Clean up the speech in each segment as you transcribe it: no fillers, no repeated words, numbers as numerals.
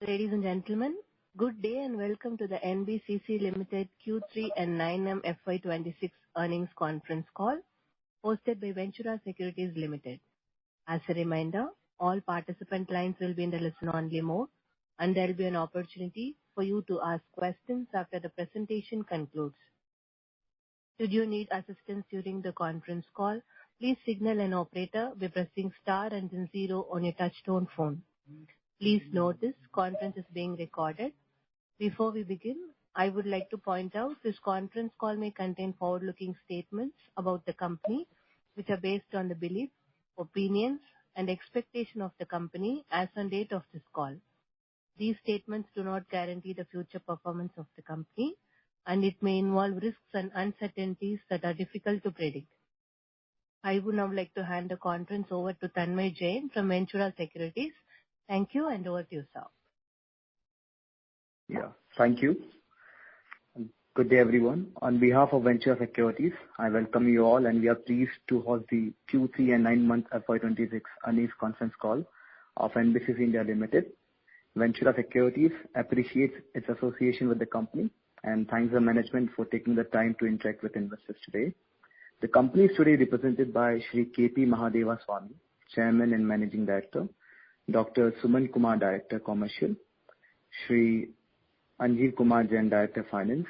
Ladies and gentlemen, good day and welcome to the NBCC Limited Q3 and 9M FY26 earnings conference call hosted by Ventura Securities Limited. As a reminder, all participant lines will be in the listen-only mode, and there will be an opportunity for you to ask questions after the presentation concludes. Should you need assistance during the conference call, please signal an operator by pressing star and then 0 on your touchtone phone. Please note this conference is being recorded. Before we begin, I would like to point out this conference call may contain forward-looking statements about the company, which are based on the beliefs, opinions, and expectation of the company as on date of this call. These statements do not guarantee the future performance of the company, and it may involve risks and uncertainties that are difficult to predict. I would now like to hand the conference over to Tanmay Jain from Ventura Securities. Thank you, and over to you, sir. Yeah, thank you. Good day, everyone. On behalf of Ventura Securities, I welcome you all, and we are pleased to host the Q3 and 9-month FY26 earnings conference call of NBCC India Limited. Ventura Securities appreciates its association with the company and thanks the management for taking the time to interact with investors today. The company is today represented by Shri K.P. Mahadeva Swamy, Chairman and Managing Director, Dr. Suman Kumar, Director Commercial, Shri Anjeev Kumar Jain, Director Finance,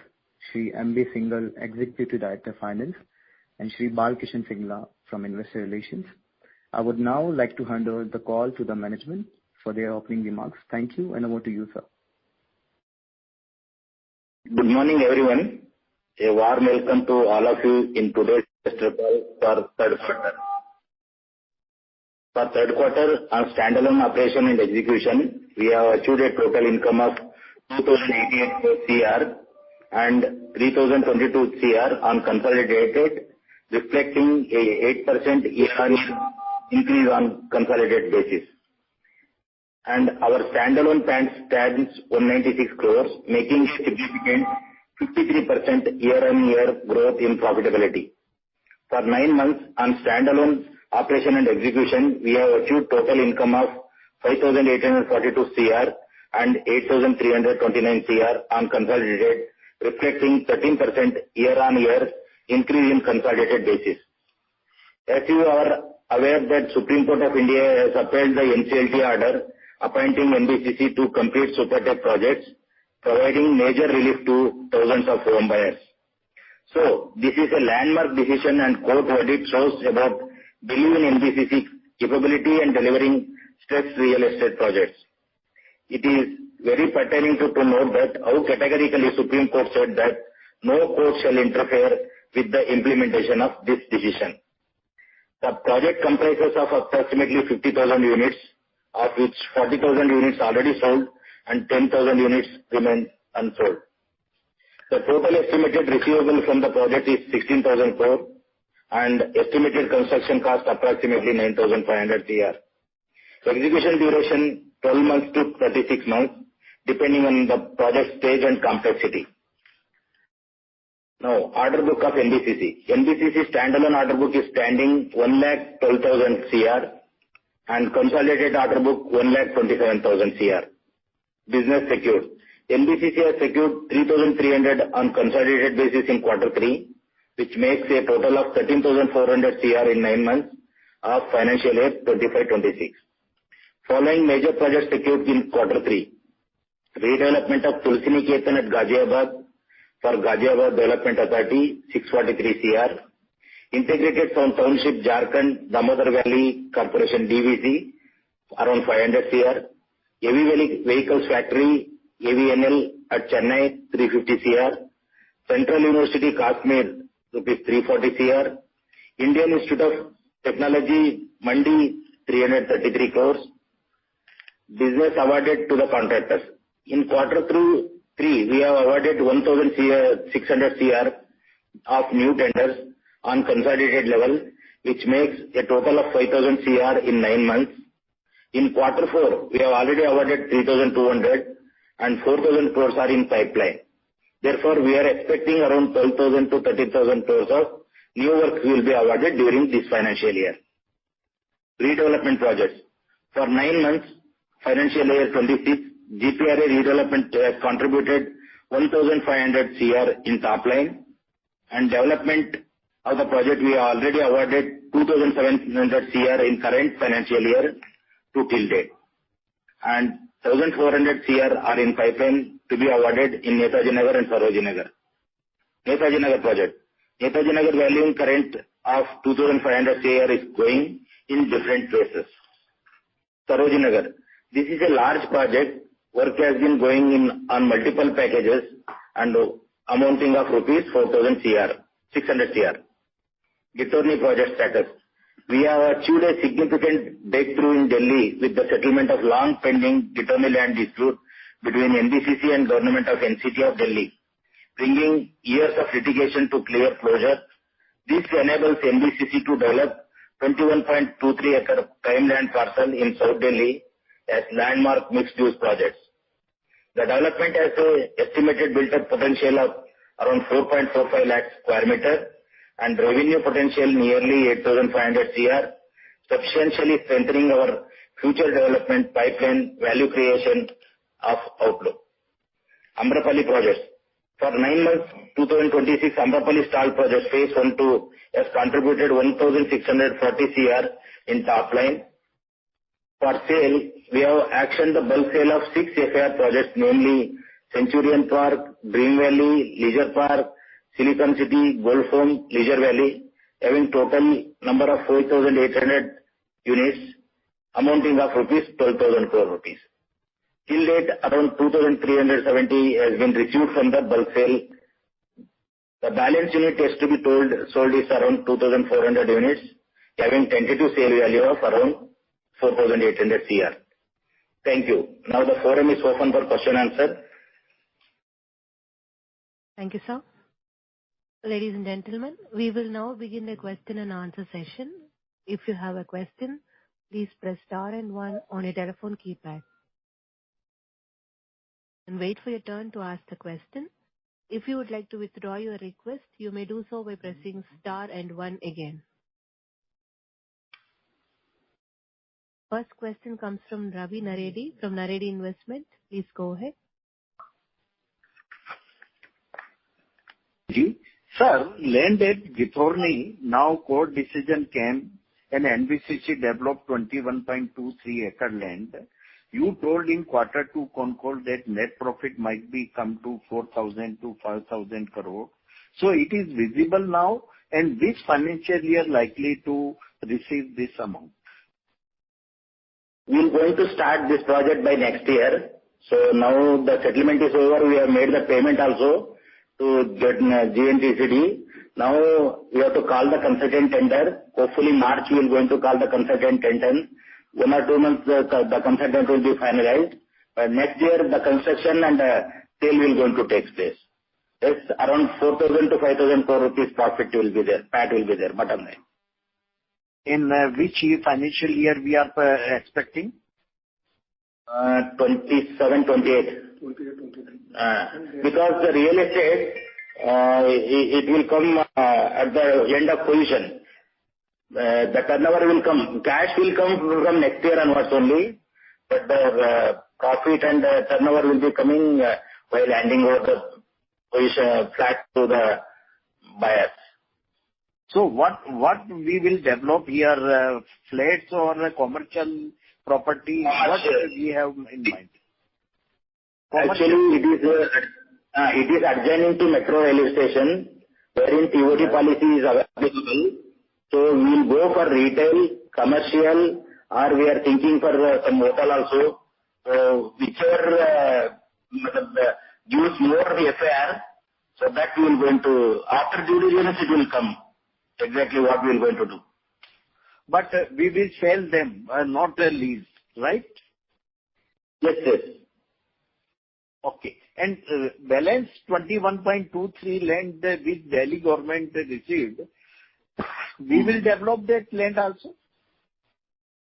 Shri M.B. Singhal, Executive Director Finance, and Shri Balkishan Singla from Investor Relations. I would now like to hand over the call to the management for their opening remarks. Thank you, and over to you, sir. Good morning, everyone. A warm welcome to all of you in today's investor call for third quarter. For third quarter, on standalone operation and execution, we have achieved a total income of 2,088 crore and 3,022 crore on consolidated, reflecting a 8% year-on-year increase on consolidated basis. And our standalone PAT stands 196 crores, making a significant 53% year-on-year growth in profitability. For 9 months on standalone operation and execution, we have achieved total income of 5,842 crore and 8,329 crore on consolidated, reflecting 13% year-on-year increase in consolidated basis. As you are aware that Supreme Court of India has upheld the NCLT order appointing NBCC to complete Supertech projects, providing major relief to thousands of home buyers. So, this is a landmark decision and court verdict shows about belief in NBCC capability and delivering stressed real estate projects. It is very pertinent to note that how categorically Supreme Court said that no court shall interfere with the implementation of this decision. The project comprises of approximately 50,000 units, of which 40,000 units already sold and 10,000 units remain unsold. The total estimated receivable from the project is 16,000 crore and estimated construction cost approximately 9,500 crore. Execution duration 12 months to 36 months, depending on the project stage and complexity. Now, order book of NBCC. NBCC standalone order book is standing 1,12,000 crore and consolidated order book 1,27,000 crore. Business secured. NBCC has secured 3,300 on consolidated basis in quarter 3, which makes a total of 13,400 crore in 9 months of financial year 25-26. Following major projects secured in quarter 3. Redevelopment of Tulsi Niketan at Ghaziabad for Ghaziabad Development Authority 643 crore. Integrated Township Jharkhand Damodar Valley Corporation DVC around 500 crore. Heavy Vehicles Factory AVNL at Chennai 350 crore. Central University Kashmir rupees 340 crore. Indian Institute of Technology Mandi 333 crores. Business awarded to the contractors. In quarter 3, we have awarded 1,600 crore of new tenders on consolidated level, which makes a total of 5,000 crore in 9 months. In quarter 4, we have already awarded 3,200 and 4,000 crores are in pipeline. Therefore, we are expecting around 12,000 to 13,000 crores of new work will be awarded during this financial year. Redevelopment projects. For 9 months, financial year 26, GPRA redevelopment has contributed 1,500 CR in top line, and development of the project we have already awarded 2,700 CR in current financial year to till date, and 1,400 CR are in pipeline to be awarded in Netaji Nagar and Sarojini Nagar. Netaji Nagar project. Netaji Nagar value current of 2,500 CR is going in different phases. Sarojini Nagar. This is a large project. Work has been going in on multiple packages and amounting of rupees 4,000 CR, 600 CR. Ghitorni project status. We have achieved a significant breakthrough in Delhi with the settlement of long pending Ghitorni land dispute between NBCC and Government of NCT of Delhi, bringing years of litigation to clear closure. This enables NBCC to develop 21.23 acre prime land parcel in South Delhi as landmark mixed-use projects. The development has an estimated built-up potential of around 4.45 lakh square meter and revenue potential nearly 8,500 CR, substantially strengthening our future development pipeline value creation of outlook. Amrapali projects. For 9 months 2026, Amrapali stall project phase 1-2 has contributed 1,640 CR in top line. For sale, we have actioned the bulk sale of 6 FAR projects, namely Centurion Park, Dream Valley, Leisure Park, Silicon City, Gold Foam, Leisure Valley, having total number of 4,800 units, amounting of rupees 12,000 crore rupees. Till date, around 2,370 has been received from the bulk sale. The balance unit is to be sold is around 2,400 units, having tentative sale value of around 4,800 CR. Thank you. Now the forum is open for question answer. Thank you, sir. Ladies and gentlemen, we will now begin the question and answer session. If you have a question, please press star and 1 on your telephone keypad and wait for your turn to ask the question. If you would like to withdraw your request, you may do so by pressing star and 1 again. First question comes from Ravi Naredi from Naredi Investment. Please go ahead. Sir, land at Ghitorni, now court decision came and NBCC developed 21.23 acre land. You told in Q2 con call that net profit might be come to 4,000 to 5,000 crore. So it is visible now, and this financial year likely to receive this amount. We are going to start this project by next year. So now the settlement is over. We have made the payment also to get GNTCD. Now we have to call the consultant tender. Hopefully March we are going to call the consultant tender. 1 or 2 months the consultant will be finalized. Next year the construction and sale will going to take place. It's around 4,000 to 5,000 crore rupees profit will be there. PAT will be there. Bottom line. In which financial year we are expecting? 27, 28. 28, 23. Because the real estate, it will come at the end of position. The turnover will come, cash will come from next year onwards only, but the profit and the turnover will be coming while handing over the position flat to the buyers. So what we will develop here, flats or commercial property? What we have in mind? Actually, it is adjoining to metro railway station, wherein TOT policy is available. So we will go for retail, commercial, or we are thinking for some hotel also. So whichever gives more FAR, so that we will going to, after due diligence it will come. Exactly what we are going to do. But we will sell them, not a lease, right? Yes, yes. Okay. And balance 21.23 land which Delhi government received, we will develop that land also?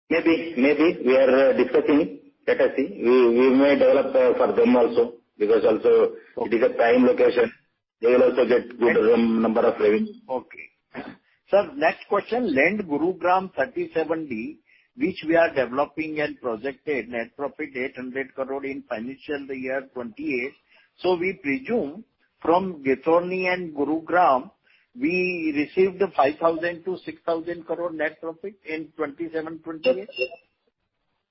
Maybe we are discussing. Let us see. We may develop for them also, because also it is a prime location. They will also get good number of revenue. Okay. Sir, next question. Land Gurugram 37D, which we are developing and projected net profit 800 crore in financial year 28. So we presume from Githorni and Gurugram, we received 5,000 to 6,000 crore net profit in 27-28.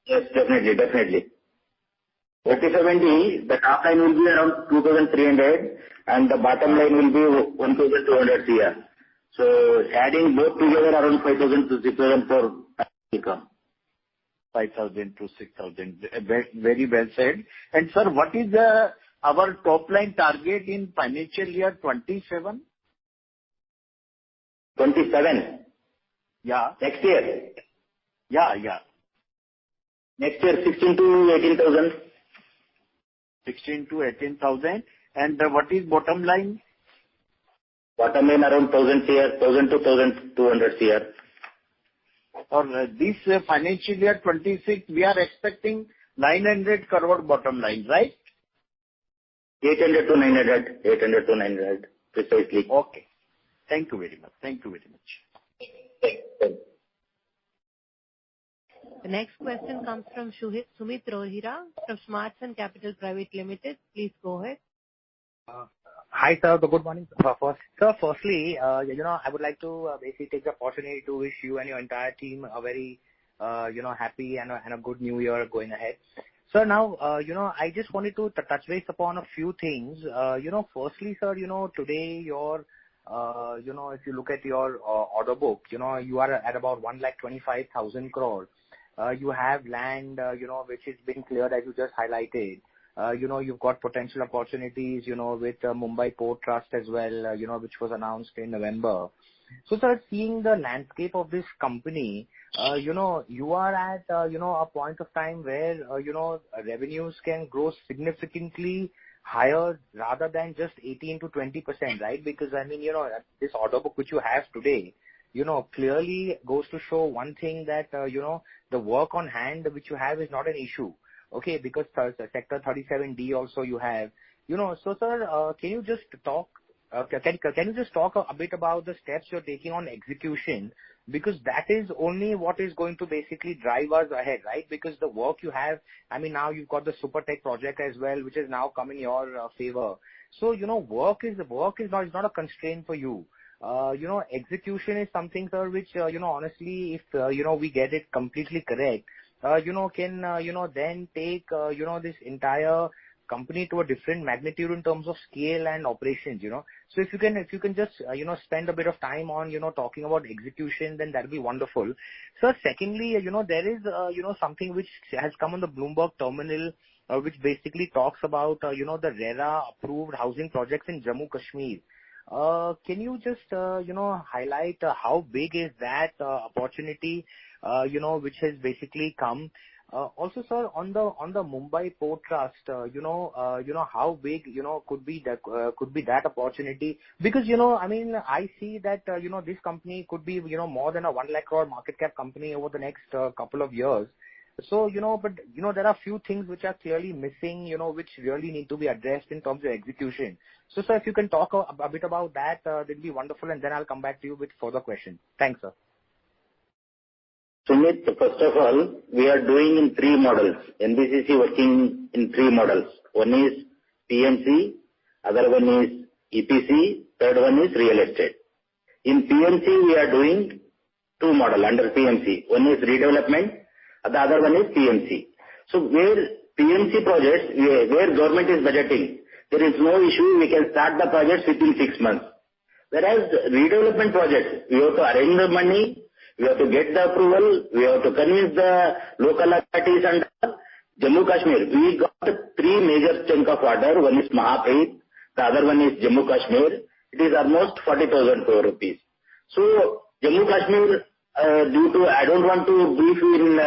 Yes, definitely. 30/70, the top line will be around 2,300 and the bottom line will be 1,200 CR. So adding both together around 5,000 to 6,000 for income. 5,000 to 6,000. Very well said. And sir, what is our top line target in financial year 27? 27? Yeah. Next year? Yeah. Next year 16 to 18,000. 16 to 18,000. And what is bottom line? Bottom line around 1,000 CR, 1,000 to 1,200 CR. Or this financial year 26, we are expecting 900 crore bottom line, right? 800 to 900, precisely. Okay. Thank you very much. Thanks. The next question comes from Sumit Rohira from Smartsun Capital Private Limited. Please go ahead. Hi, sir. Good morning. Firstly, I would like to basically take the opportunity to wish you and your entire team a very, happy and a good new year going ahead. So now, I just wanted to touch base upon a few things. Firstly, sir, today your, if you look at your order book, you are at about 1,25,000 crore. You have land, which is being cleared as you just highlighted. You've got potential opportunities, with Mumbai Port Trust as well, which was announced in November. So, sir, seeing the landscape of this company, you are at, a point of time where, revenues can grow significantly higher rather than just 18 to 20%, right? Because, this order book which you have today, clearly goes to show one thing that, the work on hand which you have is not an issue. Okay, because Sector 37D also you have. So, sir, can you just talk a bit about the steps you're taking on execution? Because that is only what is going to basically drive us ahead, right? Because the work you have, now you've got the Super Tech project as well, which is now come in your favor. So, work is not a constraint for you. Execution is something, sir, which, honestly, if, we get it completely correct, can, then take, this entire company to a different magnitude in terms of scale and operations, So if you can just, spend a bit of time on, talking about execution, then that'll be wonderful. Sir, secondly, there is, something which has come on the Bloomberg terminal, which basically talks about, the RERA approved housing projects in Jammu Kashmir. Can you just, highlight how big is that opportunity, which has basically come? Also, sir, on the Mumbai Port Trust, how big, could be that opportunity? Because, I see that, this company could be, more than a 1 lakh crore market cap company over the next couple of years. So, but, there are few things which are clearly missing, which really need to be addressed in terms of execution. So, sir, if you can talk a bit about that, that'd be wonderful, and then I'll come back to you with further questions. Thanks, sir. Sumit, first of all, we are doing in 3 models. NBCC working in 3 models. One is PMC, other one is EPC, third one is real estate. In PMC, we are doing 2 models under PMC. One is redevelopment, the other one is PMC. So where PMC projects, where government is budgeting, there is no issue, we can start the projects within 6 months. Whereas redevelopment projects, we have to arrange the money, we have to get the approval, we have to convince the local authorities and Jammu Kashmir. We got 3 major chunk of order. One is Mahape, the other one is Jammu Kashmir. It is almost 40,000 crore rupees. So Jammu Kashmir, due to, I don't want to brief in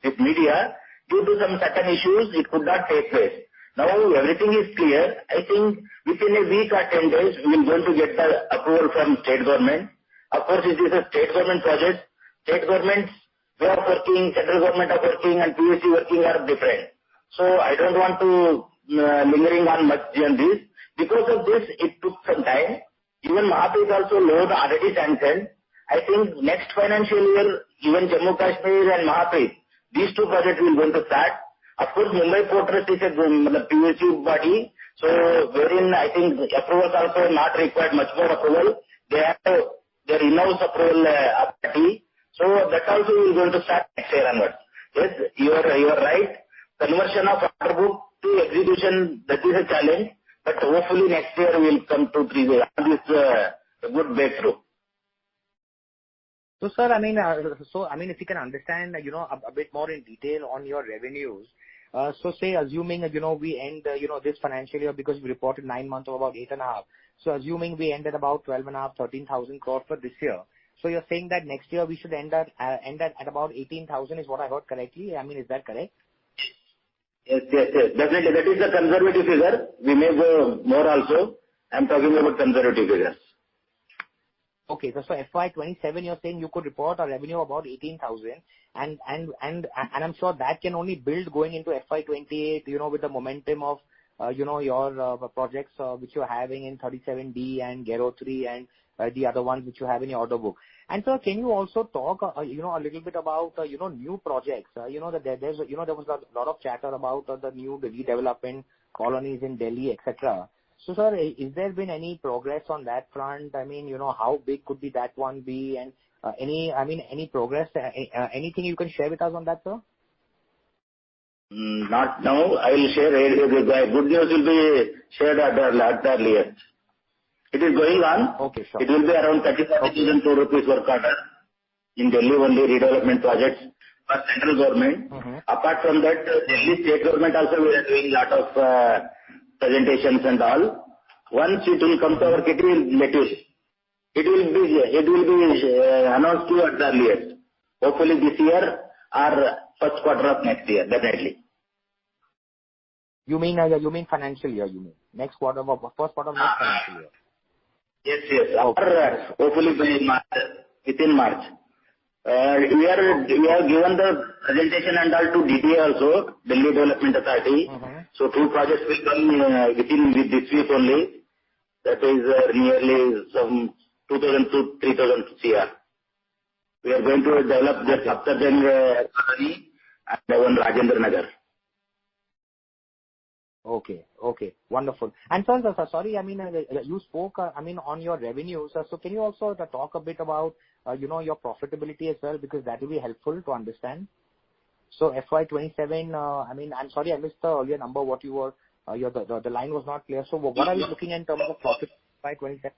with media, due to some certain issues, it could not take place. Now everything is clear. I think within a week or 10 days, we are going to get the approval from state government. Of course, it is a state government project. State government's way of working, central government of working and PSC working are different. So I don't want to lingering on much on this. Because of this, it took some time. Even Mahape is also loan already sanctioned. I think next financial year, even Jammu Kashmir and Mahapreet, these two projects will going to start. Of course, Mumbai Port Trust is a PSU body, so wherein I think approvals also not required much more approval. They have their in-house approval party. So that also is going to start next year onwards. Yes, you are right. Conversion of order book to execution, that is a challenge, but hopefully next year we will come to 3 years. This is a good breakthrough. So, sir, if you can understand, a bit more in detail on your revenues. So, say, assuming, we end, this financial year, because we reported 9 months of about 8.5. So, assuming we ended about 12.5, 13,000 crores for this year. So, you're saying that next year we should end at about 18,000 is what I heard correctly? Is that correct? Yes. Definitely. That is the conservative figure. We may go more also. I'm talking about conservative figures. Okay, so FY27, you're saying you could report a revenue of about 18,000, and I'm sure that can only build going into FY28, with the momentum of, your projects which you're having in 37D and Gero 3 and the other ones which you have in your order book. And sir, can you also talk, a little bit about, new projects? That there was a lot of chatter about the new redevelopment colonies in Delhi, etc. So, sir, is there been any progress on that front? How big could be that one be? And any progress? Anything you can share with us on that, sir? Not now. I will share. The good news will be shared at the earliest. It is going on. Okay, sure. It will be around 35,000 crore rupees per quarter in Delhi only redevelopment projects for central government. Apart from that, Delhi state government also we are doing lot of presentations and all. Once it will come to our kitty, we will let you. It will be announced to you at the earliest. Hopefully this year or first quarter of next year, definitely. You mean financial year? You mean next quarter, first quarter of next financial year? Yes. Okay. Hopefully by March, within March. We have given the presentation and all to DTA also, Delhi Development Authority. So 2 projects will come within this week only. That is nearly some 2,000 to 3,000 CR. We are going to develop the Saptajan colony and one Rajendra Nagar. Okay, wonderful. And sir, sorry, you spoke, on your revenues. So can you also talk a bit about, your profitability as well, because that will be helpful to understand. So FY27, I'm sorry I missed the earlier number. What you were, the line was not clear. So what are you looking in terms of profit by 27?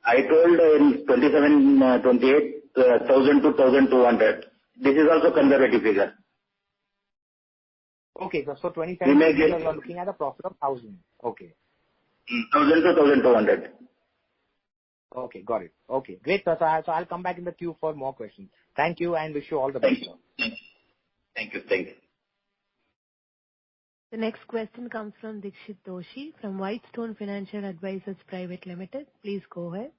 I told in 27, 28, 1,000 to 1,200. This is also conservative figure. Okay, so 27, you are looking at a profit of 1,000. Okay. 1,000 to 1,200. Okay, got it. Okay, great, sir. So I'll come back in the queue for more questions. Thank you and wish you all the best, sir. Thank you. The next question comes from Dikshit Doshi from Whitestone Financial Advisors Private Limited. Please go ahead.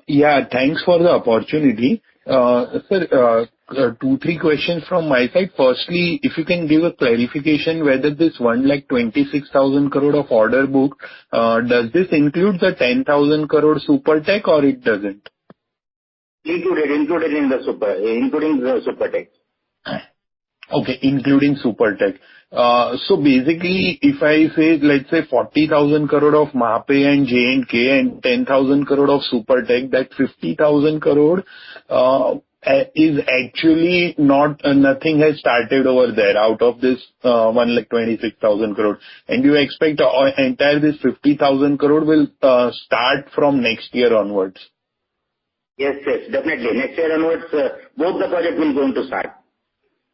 Yeah, thanks for the opportunity. Sir, 2-3 questions from my side. Firstly, if you can give a clarification whether this 1,26,000 crore of order book, does this include the 10,000 crore Supertech or it doesn't? Included in the including the Supertech. Okay, including Supertech. So basically, if I say, let's say 40,000 crore of MAPE and J&K and 10,000 crore of Supertech, that 50,000 crore is actually not, nothing has started over there out of this 1,26,000 crore. And you expect entire this 50,000 crore will start from next year onwards? Yes, definitely. Next year onwards, both the projects will going to start.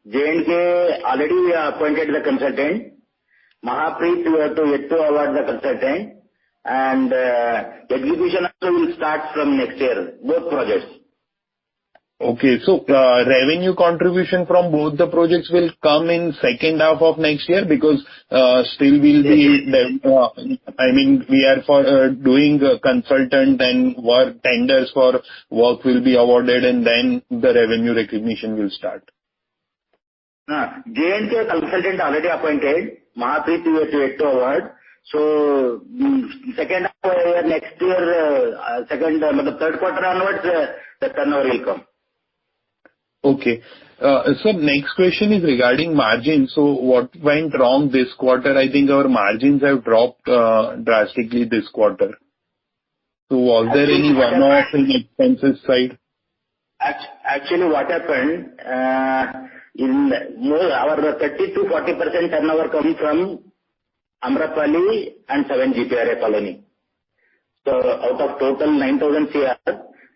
J&K already we have appointed the consultant. Mahapreet we have to yet to award the consultant. And execution also will start from next year, both projects. Okay, so revenue contribution from both the projects will come in second half of next year because still we'll be, we are for doing consultant and work tenders for work will be awarded and then the revenue recognition will start. J&K consultant already appointed. Mahapreet we have to yet to award. So second half next year, third quarter onwards, the turnover will come. Okay. Sir, next question is regarding margin. So what went wrong this quarter? I think our margins have dropped drastically this quarter. So was there any one-off in expenses side? Actually, what happened, our 30-40% turnover comes from Amrapali and 7 GPRA colony. So out of total 9,000 CR,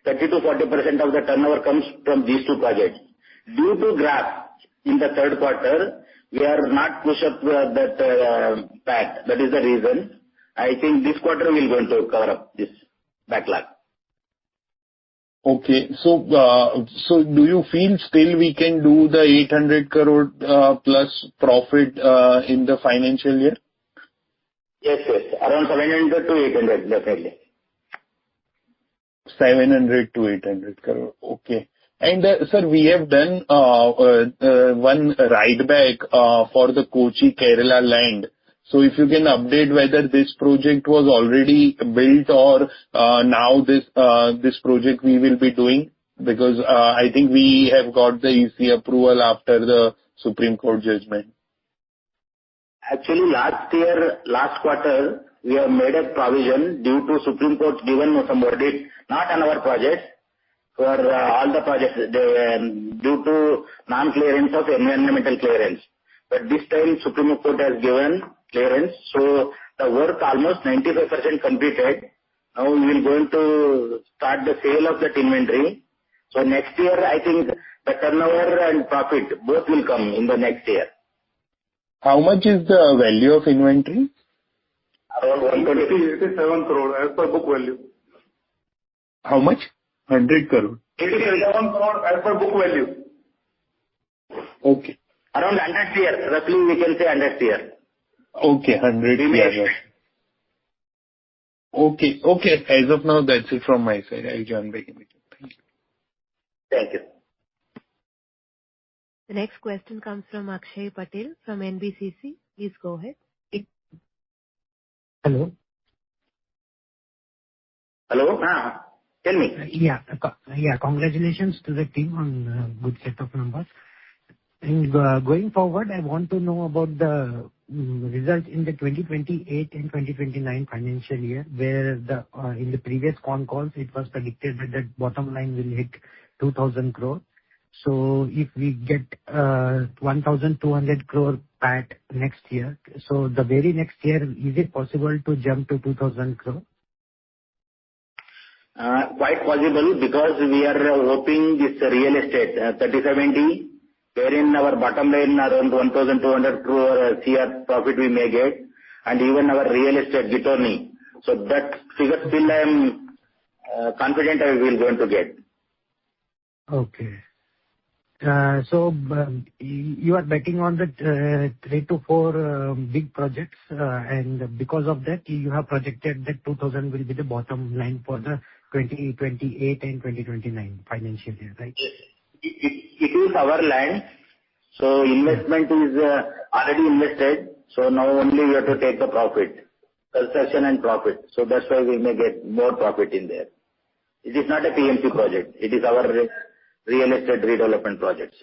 30-40% of the turnover comes from these two projects. Due to graph in the third quarter, we are not push up that PAT. That is the reason. I think this quarter we are going to cover up this backlog. Okay. So do you feel still we can do the 800 crore plus profit in the financial year? Yes. Around 700 to 800, definitely. 700 to 800 crore. Okay. And sir, we have done one write back for the Kochi, Kerala land. So if you can update whether this project was already built or now this project we will be doing, because I think we have got the EC approval after the Supreme Court judgment. Actually, last quarter, we have made a provision due to Supreme Court given some verdict, not on our projects, for all the projects, due to non-clearance of environmental clearance. But this time, Supreme Court has given clearance, so the work almost 95% completed. Now we will going to start the sale of that inventory. So next year, I think the turnover and profit both will come in the next year. How much is the value of inventory? Around 87 crore as per book value. How much? 100 crore. 87 crore as per book value. Okay. Around 100 CR. Roughly we can say 100 CR. Okay, 100 CR. Okay. As of now, that's it from my side. I'll join back in the queue. Thank you. Thank you. The next question comes from Akshay Patel from NBCC. Please go ahead. Hello. Hello? Tell me. Yeah. Congratulations to the team on good set of numbers. And going forward, I want to know about the result in the 2028 and 2029 financial year, where in the previous con calls it was predicted that the bottom line will hit 2,000 crore. So if we get 1,200 crore PAT next year, so the very next year, is it possible to jump to 2,000 crore? Quite possible, because we are hoping this real estate 30/70, wherein our bottom line around 1,200 crore CR profit we may get, and even our real estate Gittorni. So that figure still I am confident I will going to get. Okay. So you are betting on the 3 to 4 big projects, and because of that, you have projected that 2,000 will be the bottom line for the 2028 and 2029 financial year, right? It is our land, so investment is already invested. So now only we have to take the profit, construction and profit. So that's why we may get more profit in there. It is not a PMC project. It is our real estate redevelopment projects.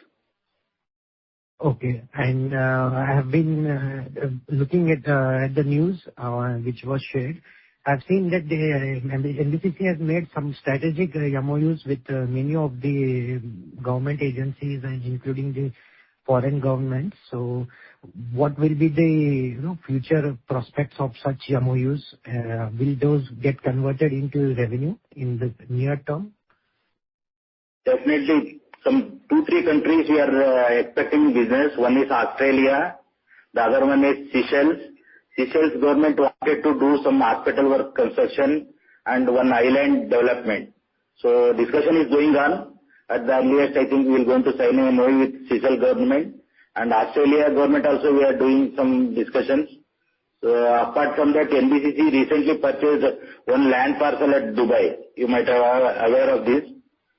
Okay. And I have been looking at the news which was shared. I've seen that the NBCC has made some strategic MOUs with many of the government agencies, and including the foreign governments. So what will be the future prospects of such MOUs? Will those get converted into revenue in the near term? Definitely. Some 2-3 countries we are expecting business. One is Australia, the other one is Seychelles. Seychelles government wanted to do some hospital work construction and one island development. So discussion is going on. At the earliest, I think we are going to sign a MOU with Seychelles government, and Australia government also we are doing some discussions. So apart from that, NBCC recently purchased one land parcel at Dubai. You might have aware of this.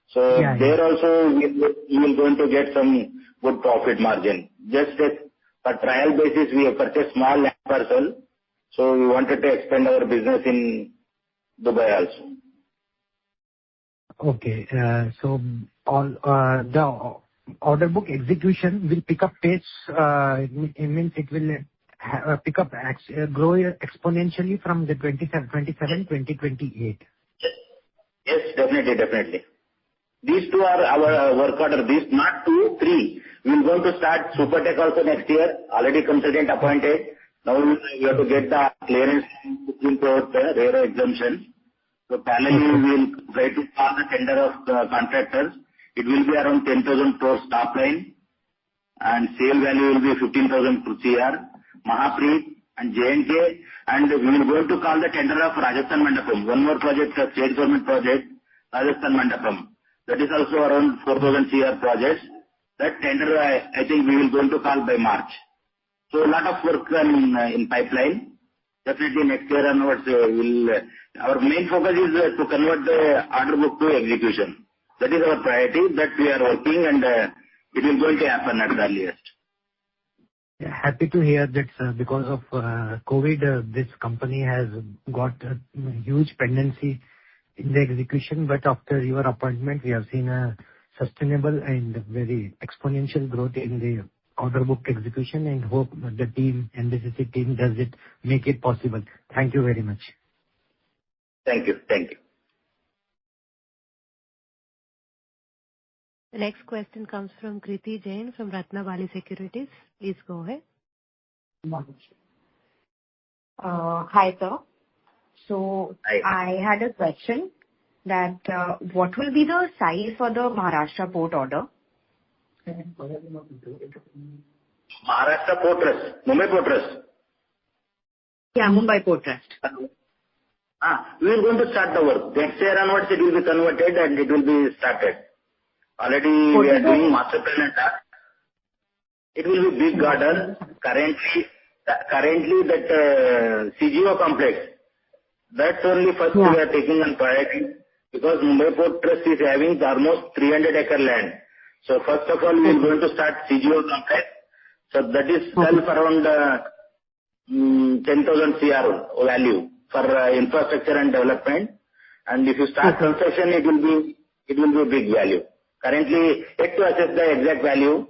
So there also we will going to get some good profit margin. Just as a trial basis, we have purchased small land parcel. So we wanted to expand our business in Dubai also. Okay. So all the order book execution will pick up pace, it means it will pick up, grow exponentially from the 2027-2028. Yes, definitely. These two are our work order. These, not 2, 3. We are going to start Supertech also next year. Already consultant appointed. Now we have to get the clearance Supreme Court, RERA exemption. So parallelly we will try to call the tender of the contractors. It will be around 10,000 crores top line, and sale value will be 15,000 crore, Mahapreet and J&K, and we will going to call the tender of Rajasthan Mandapam. One more project, a state government project, Rajasthan Mandapam. That is also around 4,000 crore projects. That tender, I think we will going to call by March. So a lot of work in pipeline. Definitely next year onwards, our main focus is to convert the order book to execution. That is our priority, that we are working, and it will going to happen at the earliest. Yeah, happy to hear that, sir. Because of COVID, this company has got a huge pendency in the execution, but after your appointment, we have seen a sustainable and very exponential growth in the order book execution, and hope the team, NBCC team, does it, make it possible. Thank you very much. Thank you. The next question comes from Kriti Jain from Ratnabali Securities. Please go ahead. Hi, sir. Hi. I had a question that what will be the size for the Maharashtra port order? Maharashtra Port Trust, Mumbai Port Trust. Yeah, Mumbai Port Trust. We are going to start the work. Next year onwards, it will be converted and it will be started. Already we are doing master plan and that. It will be big order. Currently that CGO complex, that's only first we are taking on priority, because Mumbai Port Trust is having almost 300-acre land. So first of all, we are going to start CGO complex. So that is self around 10,000 crore value for infrastructure and development. And if you start construction, it will be a big value. Currently, yet to assess the exact value.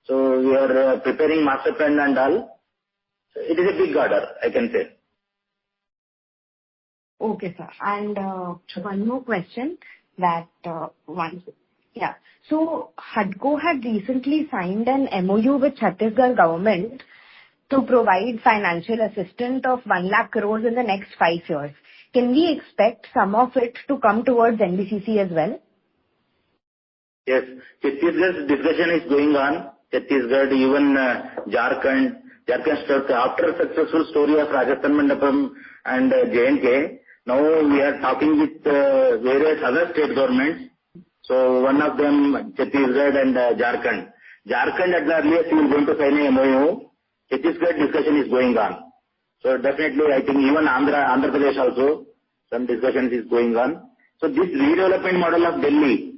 So we are preparing master plan and all. So it is a big order, I can say. Okay, sir. And one more question that So HUDCO had recently signed an MOU with Chhattisgarh government to provide financial assistance of 1 lakh crores in the next 5 years. Can we expect some of it to come towards NBCC as well? Yes, Chhattisgarh discussion is going on. Chhattisgarh, even Jharkhand started after successful story of Rajasthan Mandapam and J&K. Now we are talking with various other state governments. So one of them, Chhattisgarh and Jharkhand. Jharkhand at the earliest we are going to sign a MOU. Chhattisgarh discussion is going on. So definitely, I think even Andhra Pradesh also, some discussions is going on. So this redevelopment model of Delhi,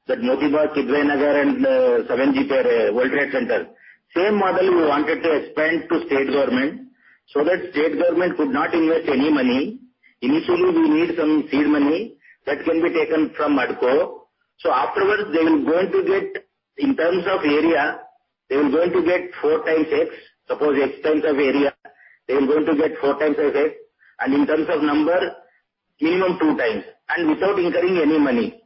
that Motibagh, Kidwai Nagar and 7 GPRA, World Trade Center, same model we wanted to expand to state government, so that state government could not invest any money. Initially, we need some seed money that can be taken from HUDCO. So afterwards, they will going to get, in terms of area, they will going to get 4 times X. Suppose X times of area, they will going to get 4 times of X. And in terms of number, minimum 2 times. And without incurring any money.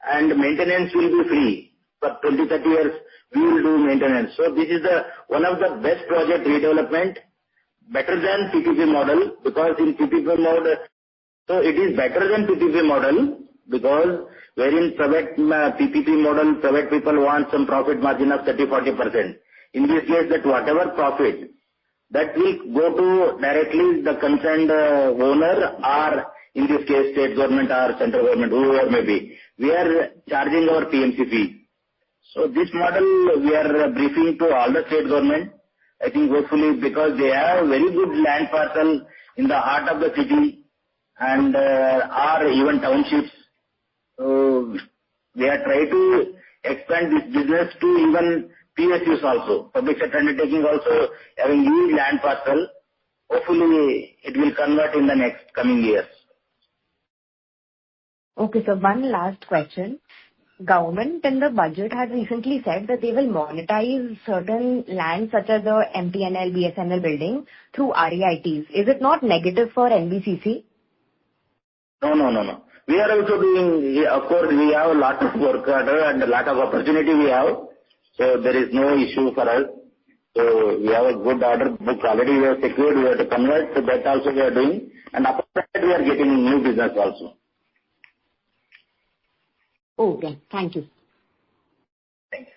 And maintenance will be free. For 20-30 years, we will do maintenance. So this is one of the best project redevelopment, better than PPP model, because in PPP mode, so it is better than PPP model, because wherein private PPP model, private people want some profit margin of 30-40%. In this case, that whatever profit, that will go to directly the concerned owner, or in this case, state government or central government, whoever may be. We are charging our PMC fee. So this model we are briefing to all the state government. I think hopefully, because they have very good land parcel in the heart of the city and or even townships. So they are trying to expand this business to even PSUs also, public sector undertaking also having huge land parcel. Hopefully it will convert in the next coming years. Okay, so one last question. government in the budget has recently said that they will monetize certain land such as the MTNL, BSNL building through REITs. Is it not negative for NBCC? No. We are also doing, of course, we have a lot of work order and a lot of opportunity we have. So there is no issue for us. So we have a good order book already we have secured, we have to convert, so that also we are doing. And after that we are getting new business also. Okay, thank you. Thanks.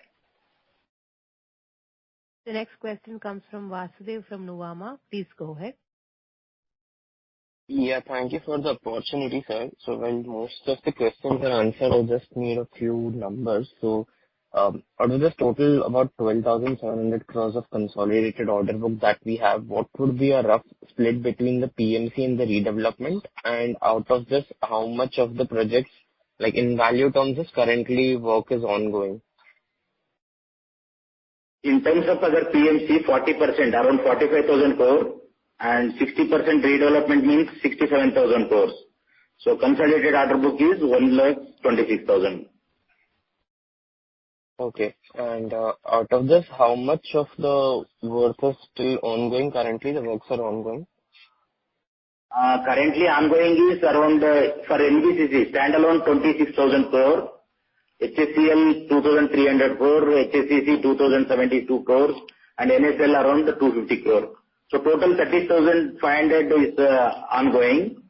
The next question comes from Vasudev from Nuvama. Please go ahead. Yeah, thank you for the opportunity, sir. So while most of the questions are answered, I just need a few numbers. So out of this total about 12,700 crores of consolidated order book that we have, what would be a rough split between the PMC and the redevelopment? And out of this, how much of the projects, like in value terms, is currently work is ongoing? In terms of other PMC, 40%, around 45,000 crore, and 60% redevelopment means 67,000 crores. So consolidated order book is 1,26,000. Okay. And out of this, how much of the work is still ongoing currently? The works are ongoing? Currently ongoing is around, for NBCC, standalone 26,000 crore, HSCL 2,300 crore, HSCC 2,072 crores, and NSL around 250 crore. So total 30,500 is ongoing.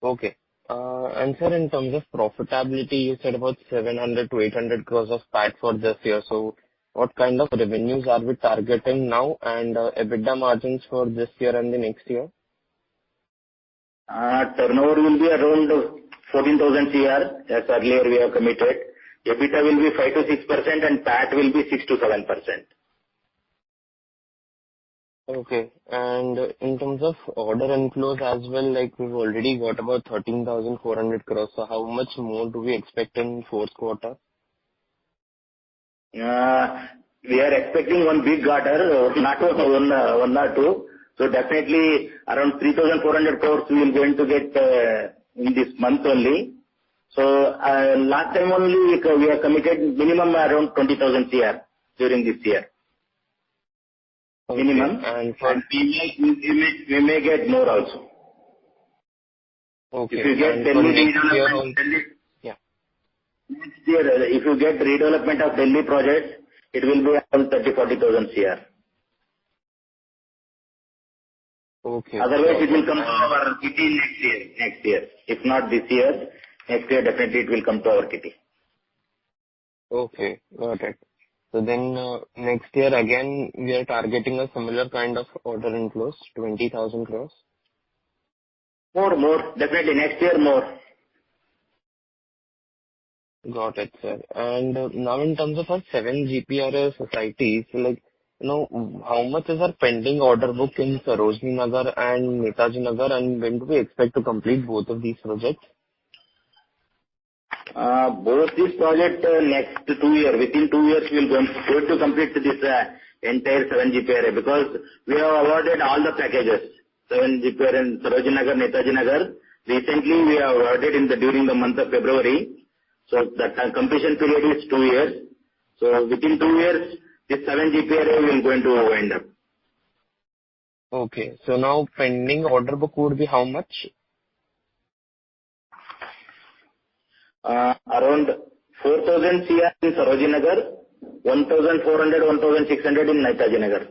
Okay. And sir, in terms of profitability, you said about 700 to 800 crores of PAT for this year. So what kind of revenues are we targeting now, and EBITDA margins for this year and the next year? Turnover will be around 14,000 CR, as earlier we have committed. EBITDA will be 5 to 6% and PAT will be 6 to 7%. Okay. And in terms of order inflows as well, like we've already got about 13,400 crores. So how much more do we expect in fourth quarter? We are expecting one big order, not one or two. So definitely around 3,400 crores we will going to get in this month only. So last time only we are committed minimum around 20,000 CR during this year. Okay. Minimum. And we may get more also. Okay. If you get And Delhi next year redevelopment, yeah. Next year, if you get redevelopment of Delhi projects, it will be around 30,000-40,000 CR. Okay. Otherwise, it will come to our kitty next year. If not this year, next year definitely it will come to our kitty. Okay, got it. So then next year again we are targeting a similar kind of order inflows, 20,000 crores. More, definitely next year more. Got it, sir. And now in terms of our 7 GPRA societies, like, how much is our pending order book in Sarojini Nagar and Netaji Nagar, and when do we expect to complete both of these projects? Both these projects next 2 years, within 2 years we will going to complete this entire 7 GPRA, because we have awarded all the packages. 7 GPRA in Sarojini Nagar, Netaji Nagar. Recently we have awarded during the month of February. So the completion period is 2 years. So within 2 years, this 7 GPRA will going to wind up. Okay. So now pending order book would be how much? Around 4,000 CR in Sarojini Nagar, 1,400, 1,600 in Netaji Nagar.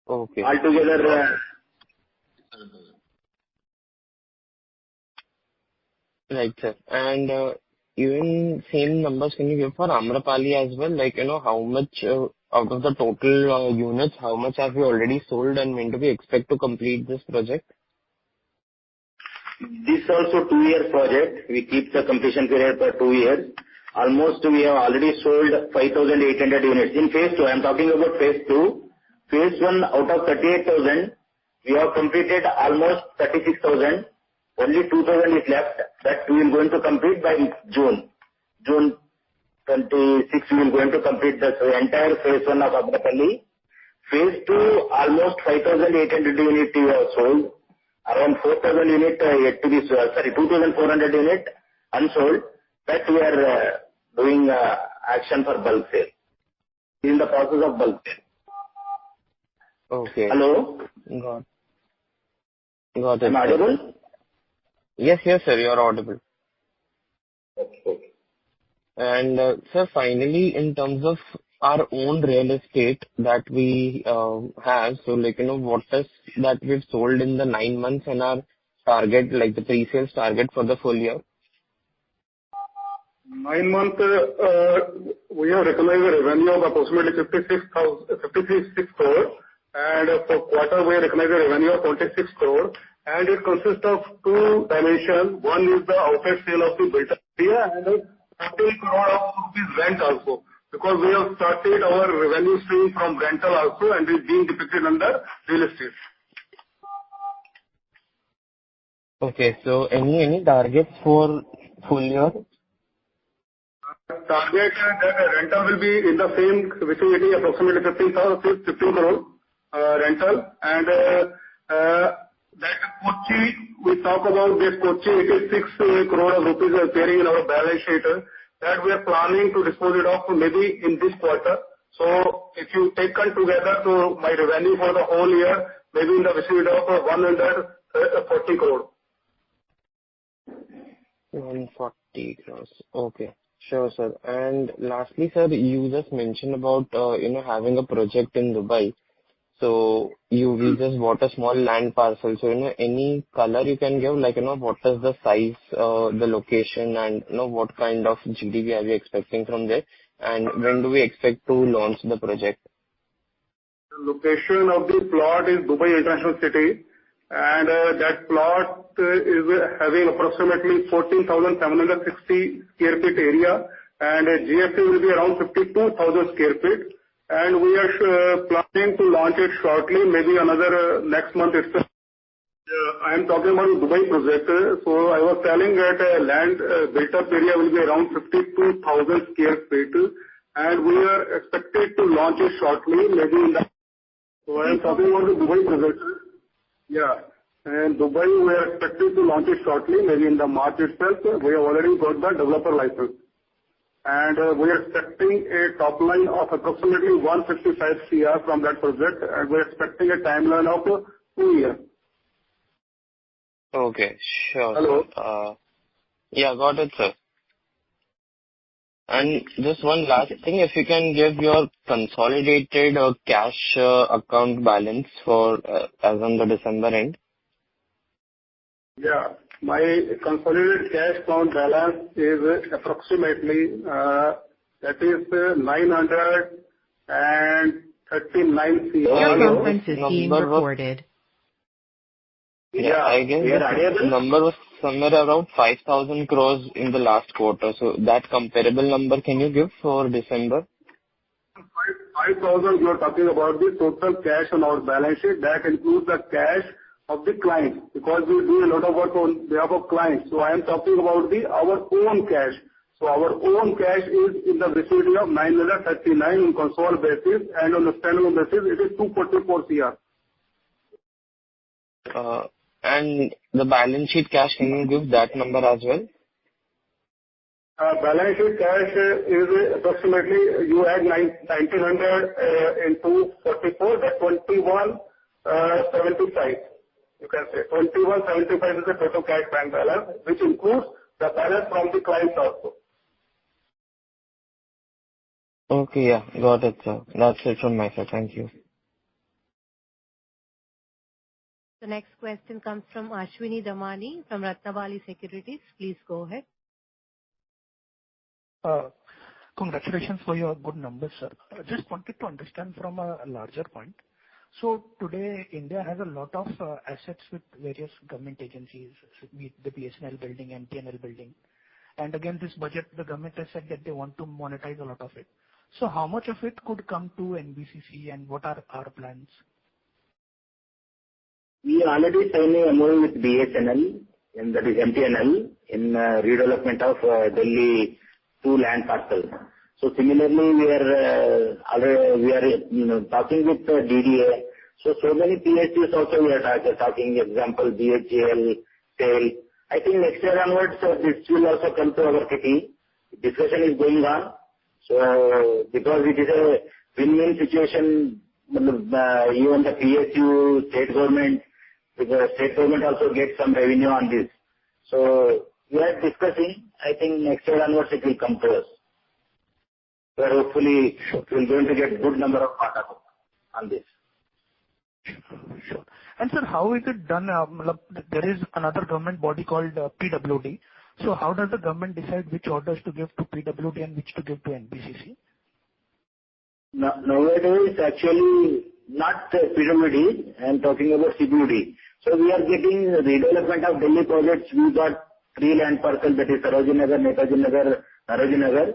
Okay. Altogether, Right, sir. And even same numbers can you give for Amrapali as well? Like, how much out of the total units, how much have we already sold, and when do we expect to complete this project? this also 2-year project. We keep the completion period for 2 years. Almost we have already sold 5,800 units. In phase 2, I am talking about phase 2. Phase 1, out of 38,000, we have completed almost 36,000. Only 2,000 is left. That we will going to complete by June. June 26, we will going to complete the entire phase 1 of Amrapali. Phase 2, almost 5,800 units we have sold. around 4,000 unit yet to be, 2,400 unit unsold, that we are doing action for bulk sale. In the process of bulk sale. Okay. Hello? Got it. Am I audible? Yes, sir, you are audible. Okay. And sir, finally, in terms of our own real estate that we have, so what is that we've sold in the 9 months and our target, like the pre-sales target for the full year? 9 months, we have recognized a revenue of approximately 56 crore, and for quarter we have recognized a revenue of 26 crore, and it consists of two dimensions. One is the outside sale of the built-up area and 40 crore of rupees rent also, because we have started our revenue stream from rental also, and it is being depicted under real estate. Okay, so any targets for full year? Target that rental will be in the same vicinity, approximately 15 crore rental, and that Kochi, we talk about this Kochi 86 crore of rupees appearing in our balance sheet, that we are planning to dispose it off maybe in this quarter. So if you taken together, so my revenue for the whole year maybe in the vicinity of 140 crore. 140 crores. Okay. Sure, sir. And lastly, sir, you just mentioned about, having a project in Dubai. So we just bought a small land parcel. So, any color you can give, what is the size, the location, and, what kind of GDP are we expecting from there? And when do we expect to launch the project? The location of the plot is Dubai International City, and that plot is having approximately 14,760 square feet area, and GFT will be around 52,000 square feet, and we are planning to launch it shortly, maybe another next month itself. I am talking about the Dubai project, so I was telling that land built-up area will be around 52,000 square feet, and we are expected to launch it shortly, maybe in the... So I am talking about the Dubai project. Yeah. And Dubai, we are expected to launch it shortly, maybe in the March itself. We have already got the developer license. And we are expecting a top line of approximately 155 CR from that project, and we are expecting a timeline of 2 years. Okay, sure. Hello? Yeah, got it, sir. And just one last thing, if you can give your consolidated cash account balance for as on the December end. Yeah. My consolidated cash account balance is approximately, that is 939 CR. Your conference is being recorded. Yeah, I guess the number was somewhere around 5,000 crores in the last quarter. So that comparable number can you give for December? 5,000, you are talking about the total cash on our balance sheet. That includes the cash of the clients, because we do a lot of work on behalf of clients. So I am talking about our own cash. So our own cash is in the vicinity of 939 on consolidated basis, and on the standalone basis, it is 244 CR. And the balance sheet cash, can you give that number as well? Balance sheet cash is approximately, you add 1,900 into 44, that's 2175. You can say 2175 is the total cash bank balance, which includes the balance from the clients also. Okay, yeah, got it, sir. That's it from my side. Thank you. The next question comes from Ashwini Damani from Ratnabali Securities. Please go ahead. Congratulations for your good numbers, sir. I just wanted to understand from a larger point. So today, India has a lot of assets with various government agencies, be it the BSNL building and TNL building. And again, this budget, the government has said that they want to monetize a lot of it. So how much of it could come to NBCC, and what are our plans? We already signed a MOU with BSNL, and that is MTNL, in redevelopment of Delhi 2 land parcels. So similarly, we are talking with DDA So many PSUs also we are talking, example, BHGL, SAIL. I think next year onwards, this will also come to our kitty. Discussion is going on. So because it is a win-win situation, even the PSU, state government, because state government also gets some revenue on this. So we are discussing. I think next year onwards it will come to us. So hopefully we are going to get good number of PAT on this. Sure. And sir, how is it done? There is another government body called PWD. So how does the government decide which orders to give to PWD and which to give to NBCC? Nowadays, actually, not PWD, I am talking about CBUD. So we are getting redevelopment of Delhi projects. We got 3 land parcels, that is Sarojini Nagar, Netaji Nagar, Sarojini Nagar,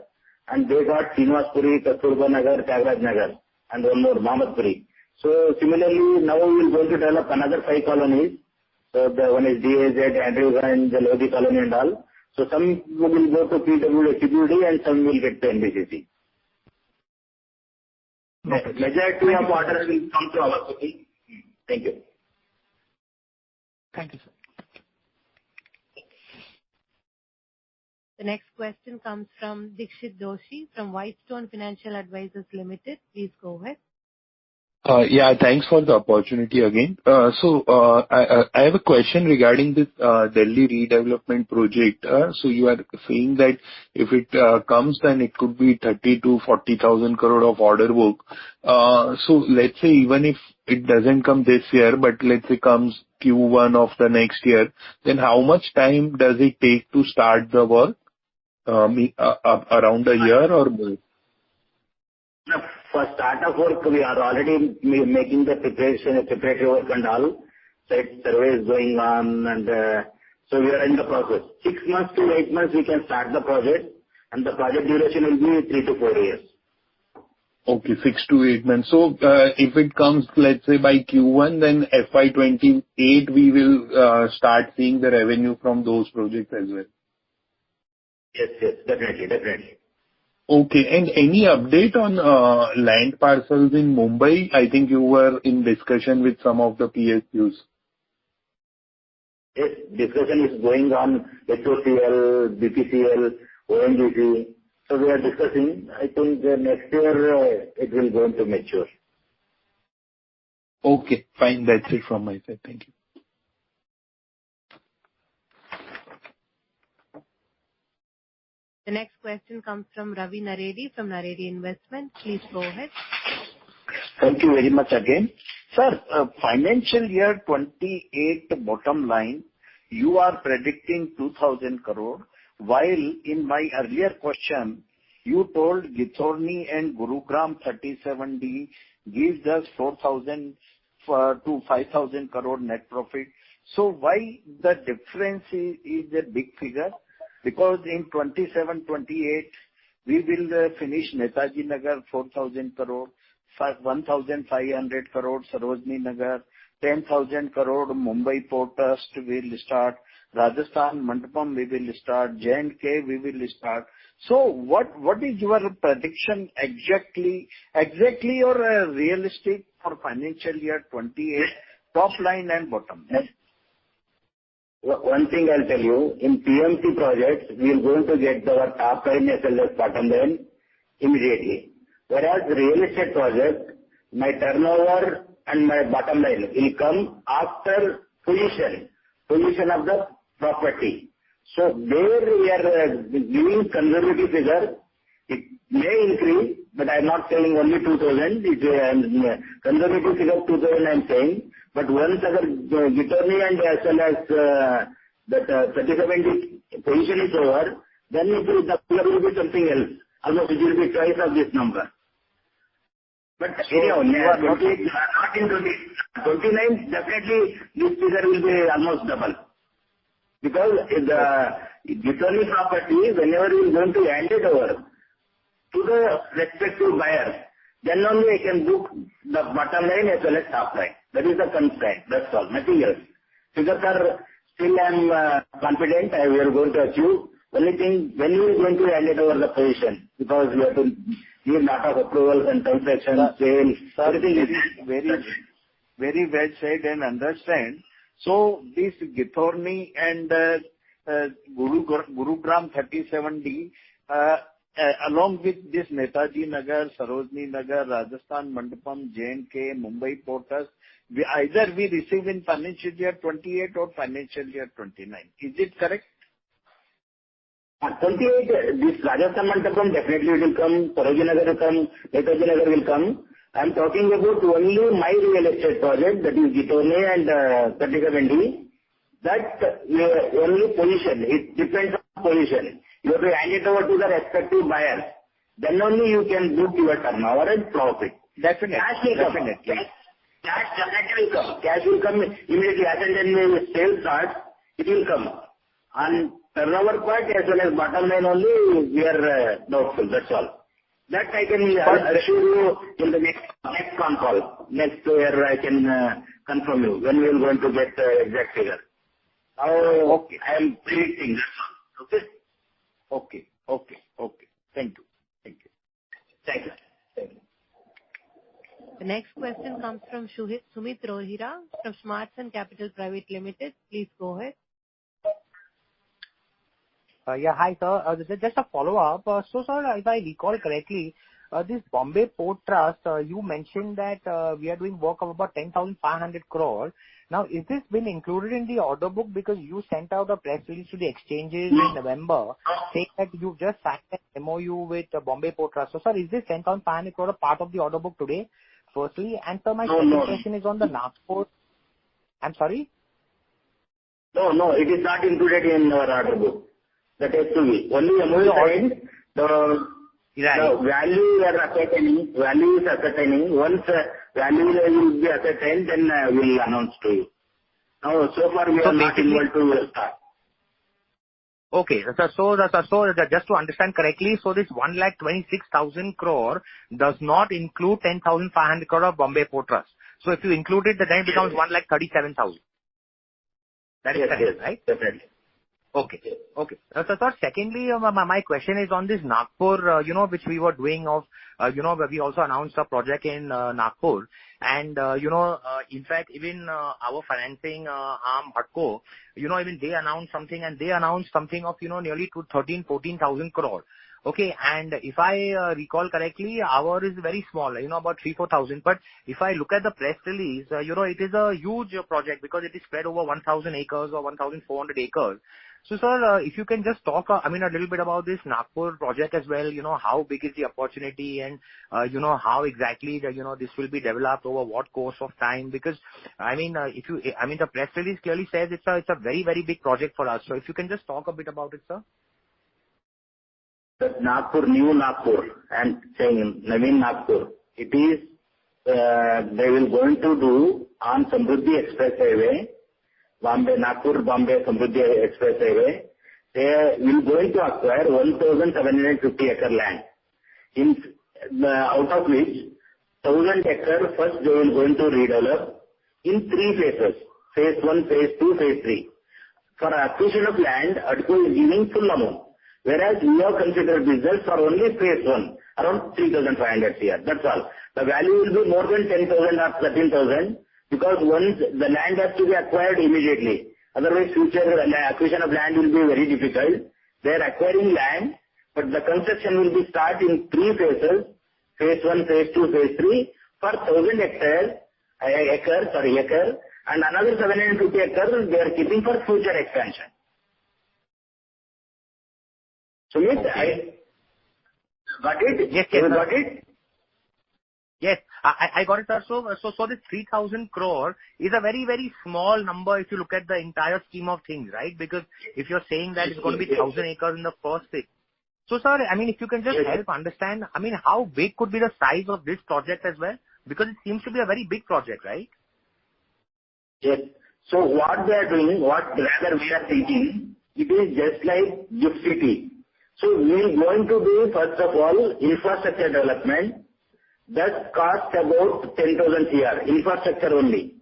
and they got Srinivaspuri, Kasturba Nagar, Tyagaraja Nagar, and one more, Mahamadpuri. So similarly, now we will going to develop another 5 colonies. So the one is DAZ, Andrews and the Lodi colony and all. So some will go to CBUD and some will get to NBCC. Majority of orders will come to our city. Thank you. Thank you, sir. The next question comes from Dikshit Doshi from Whitestone Financial Advisors Limited. Please go ahead. Yeah, thanks for the opportunity again. I have a question regarding this Delhi redevelopment project. So you are saying that if it comes, then it could be 30,000 to 40,000 crore of order book. So let's say even if it doesn't come this year, but let's say comes Q1 of the next year, then how much time does it take to start the work? Around a year or more? No, for start of work, we are already making the preparatory work and all. Site survey is going on, and so we are in the process. 6 months to 8 months we can start the project, and the project duration will be 3 to 4 years. Okay, 6 to 8 months. So if it comes, let's say by Q1, then FY28 we will start seeing the revenue from those projects as well. Yes, definitely. Okay. And any update on land parcels in Mumbai? I think you were in discussion with some of the PSUs. Yes, discussion is going on, HOCL, BPCL, ONGC. So we are discussing. I think next year it will go into mature. Okay, fine. That's it from my side. Thank you. The next question comes from Ravi Naredi from Naredi Investment. Please go ahead. Thank you very much again. Sir, financial year 28 bottom line, you are predicting 2,000 crore, while in my earlier question, you told Ghitorni and Gurugram 37D gives us 4,000 to 5,000 crore net profit. So why the difference is a big figure? Because in 27, 28, we will finish Netaji Nagar 4,000 crore, 1,500 crore Sarojini Nagar, 10,000 crore Mumbai Port Trust will start, Rajasthan Mandapam we will start, J&K we will start. So what is your prediction exactly or realistic for financial year 28, top line and bottom line? One thing I'll tell you, in PMC projects, we are going to get our top line as well as bottom line immediately. Whereas real estate project, my turnover and my bottom line will come after position of the property. So there we are giving conservative figure. It may increase, but I'm not saying only 2,000. It's conservative figure 2,000 I'm saying. But once Ghitorni and as well as that 37 position is over, then the figure will be something else. Almost it will be twice of this number. But anyhow, not in 29, definitely this figure will be almost double. Because the Ghitorni property, whenever we are going to hand it over to the respective buyer, then only I can book the bottom line as well as top line. That is the constraint. That's all. Nothing else. Figures are still I'm confident we are going to achieve. Only thing, when we are going to hand it over the position, because we have to give lot of approvals and transactions, sales, everything is very well said and understand. So this Githorni and Gurugram 37D, along with this Netaji Nagar, Sarojini Nagar, Rajasthan Mandapam, J&K, Mumbai Port Trust, either we receive in financial year 28 or financial year 29. Is it correct? 28, this Rajasthan Mandapam definitely will come, Sarojini Nagar will come, Netaji Nagar will come. I am talking about only my real estate project, that is Githorni and 37D. That only position, it depends on position. You have to hand it over to the respective buyers. Then only you can book your turnover and profit. Definitely. Cash will come. Definitely. Cash definitely will come. Cash will come immediately. As and when sales starts, it will come. On turnover part as well as bottom line only, we are doubtful. That's all. That I can assure you in the next con call. Next year I can confirm you when we are going to get exact figure. Now, okay. I am predicting that's all. Okay? Okay. Thank you. Thank you. The next question comes from Sumit Rohira from Smarts and Capital Private Limited. Please go ahead. Yeah, hi, sir. Just a follow-up. So, sir, if I recall correctly, this Bombay Port Trust, you mentioned that we are doing work of about 10,500 crore. Now, is this been included in the order book? Because you sent out a press release to the exchanges in November saying that you just signed an MOU with Bombay Port Trust. So, sir, is this 10,500 crore a part of the order book today, firstly? And, sir, my second question is on the Nagpur. I'm sorry? No, it is not included in our order book. That has to be. Only MOU signed, the value is ascertaining. Once value will be ascertained, then we will announce to you. Now, so far we are not able to start. Okay, so just to understand correctly, so this 1,26,000 crore does not include 10,500 crore of Bombay Port Trust. So if you include it, then it becomes 1,37,000. That is correct, right? Definitely. Okay. Sir, secondly, my question is on this Nagpur, which we were doing of, we also announced a project in Nagpur. And, in fact, even our financing arm, HUDCO, even they announced something of, nearly 13,000-14,000 crore. Okay, and if I recall correctly, ours is very small, about 3,000-4,000. But if I look at the press release, it is a huge project because it is spread over 1,000 acres or 1,400 acres. So, sir, if you can just talk, a little bit about this Nagpur project as well, how big is the opportunity and, how exactly, this will be developed over what course of time? Because, the press release clearly says it's a very, very big project for us. So if you can just talk a bit about it, sir. Nagpur, new Nagpur, and saying Naveen Nagpur, it is, they will going to do on Samruddhi Express Highway, Nagpur Bombay Samruddhi Express Highway. They will going to acquire 1,750 acre land, out of which 1,000 acre first they will going to redevelop in 3 phases, phase 1, phase 2, phase 3. For acquisition of land, HUDCO is giving full amount. Whereas we have considered business for only phase 1, around 3,500 CR. That's all. The value will be more than 10,000 or 13,000 because once the land has to be acquired immediately. Otherwise, future acquisition of land will be very difficult. They are acquiring land, but the construction will be start in 3 phases, phase 1, phase 2, phase 3, for 1,000 acre, and another 750 acres they are keeping for future expansion. Sumit, I got it? Yes, you got it? Yes, I got it, sir. So this 3,000 crore is a very, very small number if you look at the entire scheme of things, right? Because if you're saying that it's going to be 1,000 acres in the first phase. So, sir, if you can just help understand, how big could be the size of this project as well? Because it seems to be a very big project, right? Yes. So what they are doing, rather we are thinking, it is just like GIFT City. So we are going to do, first of all, infrastructure development. That costs about 10,000 CR, infrastructure only.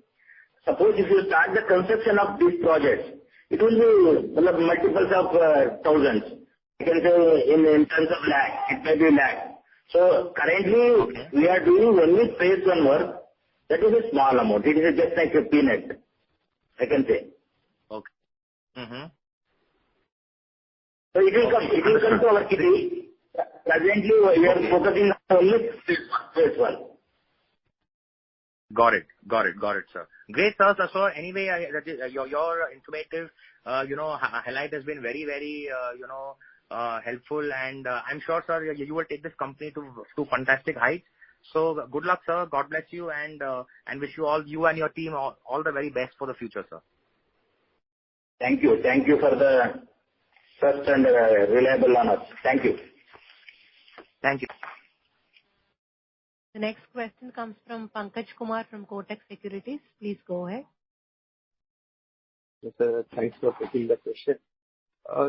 Suppose if you start the construction of these projects, it will be multiples of thousands. You can say in terms of lakh, it may be lakh. So currently we are doing only phase 1 work. That is a small amount. It is just like a peanut, I can say. Okay. Mm-hmm. So it will come to our kitty. Presently, we are focusing on only phase one. Got it, sir. Great, sir. So anyway, your informative, highlight has been very, very, helpful, and I'm sure, sir, you will take this company to fantastic heights. So good luck, sir. God bless you, and wish you and your team all the very best for the future, sir. Thank you. Thank you for the trust and reliable on us. Thank you. Thank you. The next question comes from Pankaj Kumar from Kotak Securities. Please go ahead. Yes, sir. Thanks for taking the question.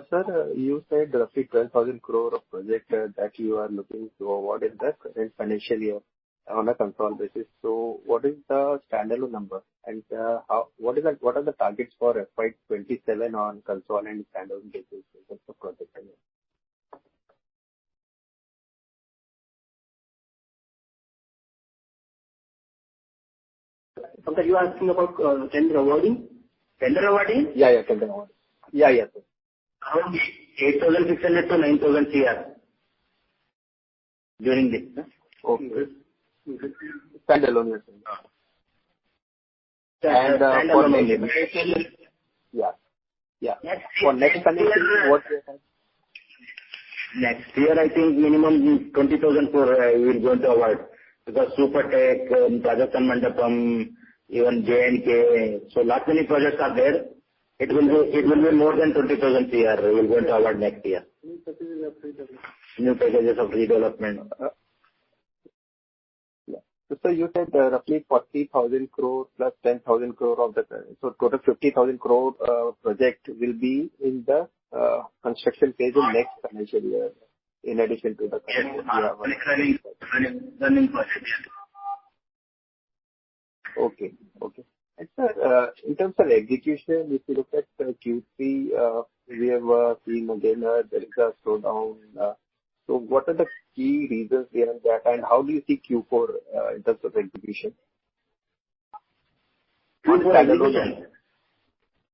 Sir, you said roughly 12,000 crore of project that you are looking to award in the current financial year on a consolidated basis. So what is the standalone number? And what are the targets for FY27 on consolidated and standalone basis in terms of project? Pankaj, you are asking about tender awarding? Tender awarding? Yeah, tender awarding. Yeah, sir. Around 8,600 to 9,000 CR during this. Okay. Standalone, yes, sir. And for next, yeah. For next financial year, what we have? Next year, I think minimum 20,000 crore we will going to award, because Supertech, Rajasthan Mandapam, even J&K, so lot many projects are there. It will be more than 20,000 CR we will going to award next year. New packages of redevelopment. So you said roughly 40,000 crore plus 10,000 crore of the, so total 50,000 crore project will be in the construction phase in next financial year, in addition to the running project. Okay. And sir, in terms of execution, if you look at Q3, we have seen again there is a slowdown. So what are the key reasons behind that, and how do you see Q4 in terms of execution? On standalone.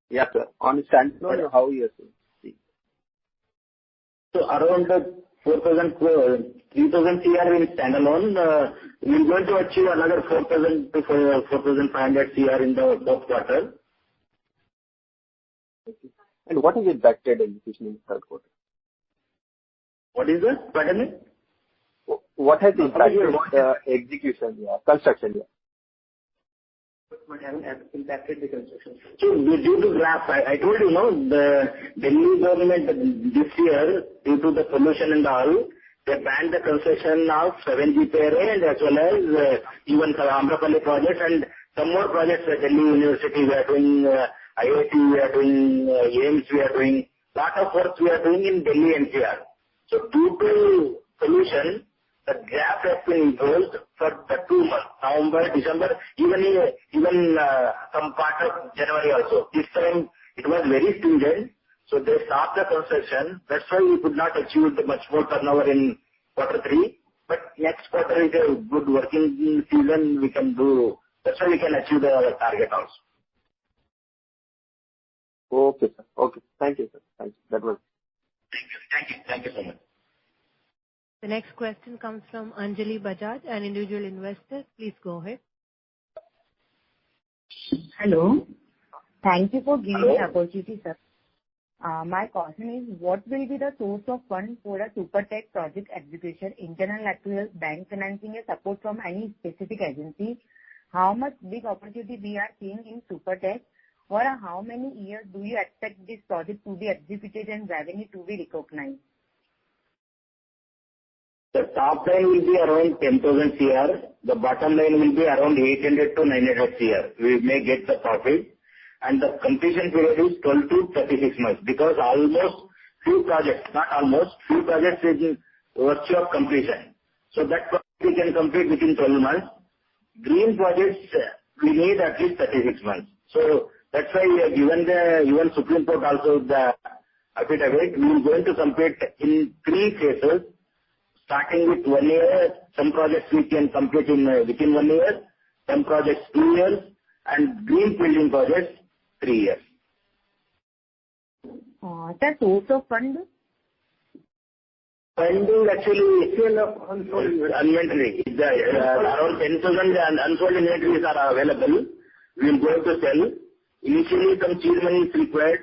Yeah, sir. On standalone, how you see? So around 4,000 crore, 3,000 CR in standalone, we are going to achieve another 4,000 to 4,500 CR in the fourth quarter. Okay. And what is impacted execution in the third quarter? What is that? Pardon me? What has impacted execution, construction, What has impacted the construction? So due to graph, I told you, the Delhi government this year, due to the pollution and all, they banned the construction of 7 GPRA and as well as even for Amrapali projects and some more projects like Delhi University we are doing, IIT we are doing, AIMS we are doing, lot of work we are doing in Delhi-NCR. So due to pollution, the gap has been imposed for the 2 months, November, December, even some part of January also. This time it was very stringent, so they stopped the construction. That's why we could not achieve much more turnover in quarter 3. But next quarter is a good working season we can do. That's why we can achieve the target also. Okay, sir. Okay. Thank you, sir. Thank you. That was. Thank you so much. The next question comes from Anjali Bajaj, an individual investor. Please go ahead. Hello. Thank you for giving the opportunity, sir. My question is, what will be the source of funds for a Supertech project execution, internal accruals, bank financing, or support from any specific agency? How much big opportunity we are seeing in Supertech, or how many years do you expect this project to be executed and revenue to be recognized? The top line will be around 10,000 CR. The bottom line will be around 800 to 900 CR. We may get the profit. And the completion period is 12 to 36 months, because few projects is in virtue of completion. So that project we can complete within 12 months. Green projects, we need at least 36 months. So that's why we have given even Supreme Court also the affidavit. We are going to complete in 3 phases, starting with 1 year. Some projects we can complete within 1 year. Some projects 2 years, and greenfielding projects 3 years. The source of fund? Funding actually inventory. Around 10,000 unsold inventories are available. We will going to sell. Initially, some seed money is required.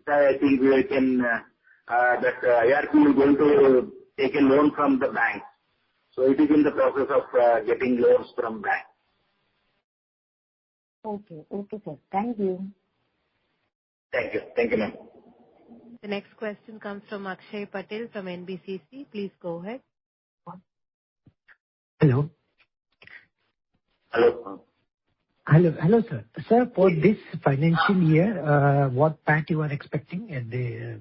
I think we can, IRP will going to take a loan from the bank. So it is in the process of getting loans from bank. Okay. Okay, sir. Thank you. Thank you. Thank you, ma'am. The next question comes from Akshay Patel from NBCC. Please go ahead. Hello. Hello. Hello, sir. Sir, for this financial year, what PAT you are expecting at the,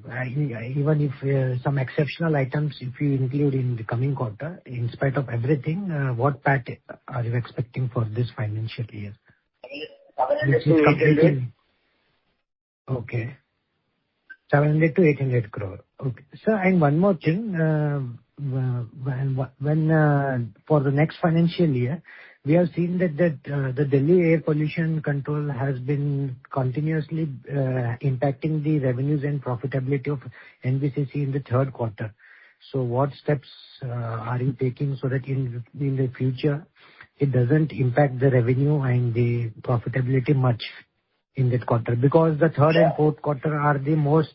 even if some exceptional items, if you include in the coming quarter, in spite of everything, what PAT are you expecting for this financial year? Which is completing. Okay. 700 to 800 crore. Okay. Sir, and one more thing, when for the next financial year, we have seen that the Delhi air pollution control has been continuously impacting the revenues and profitability of NBCC in the third quarter. So what steps are you taking so that in the future, it doesn't impact the revenue and the profitability much in that quarter? Because the third and fourth quarter are most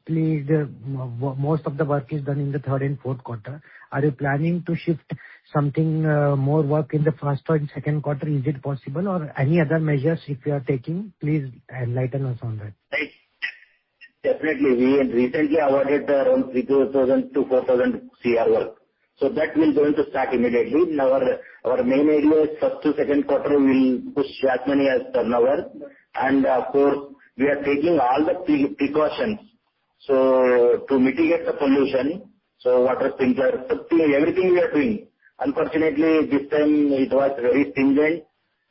of the work is done in the third and fourth quarter. Are you planning to shift something more work in the first and second quarter? Is it possible, or any other measures if you are taking? Please enlighten us on that. Right. Definitely. We recently awarded around 3,000 to 4,000 CR work. So that will going to start immediately. Our main area is first to second quarter will push as many as turnover. And of course, we are taking all the precautions. So to mitigate the pollution, so water sprinklers, everything we are doing. Unfortunately, this time it was very stringent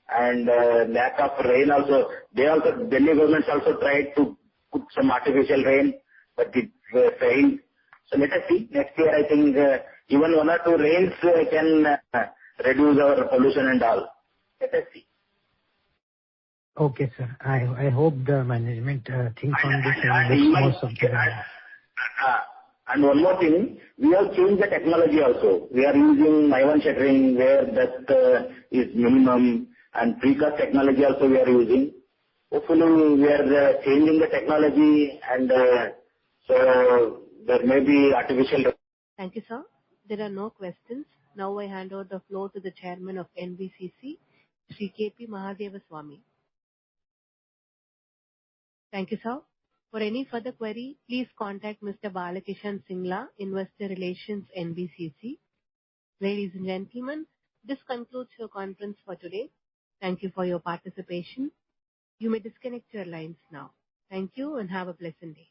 and lack of rain also. Delhi government also tried to put some artificial rain, but it failed. So let us see. Next year, I think even 1 or 2 rains can reduce our pollution and all. Let us see. Okay, sir. I hope the management thinks on this and makes most of the time. And one more thing, we have changed the technology also. We are using my-one shuttering where that is minimum, and precast technology also we are using. Hopefully, we are changing the technology, and so there may be artificial. Thank you, sir. There are no questions. Now I hand over the floor to the chairman of NBCC, Shri K.P. Mahadevaswamy. Thank you, sir. For any further query, please contact Mr. Balakishan Singla, Investor Relations, NBCC. Ladies and gentlemen, this concludes your conference for today. Thank you for your participation. You may disconnect your lines now. Thank you and have a pleasant day.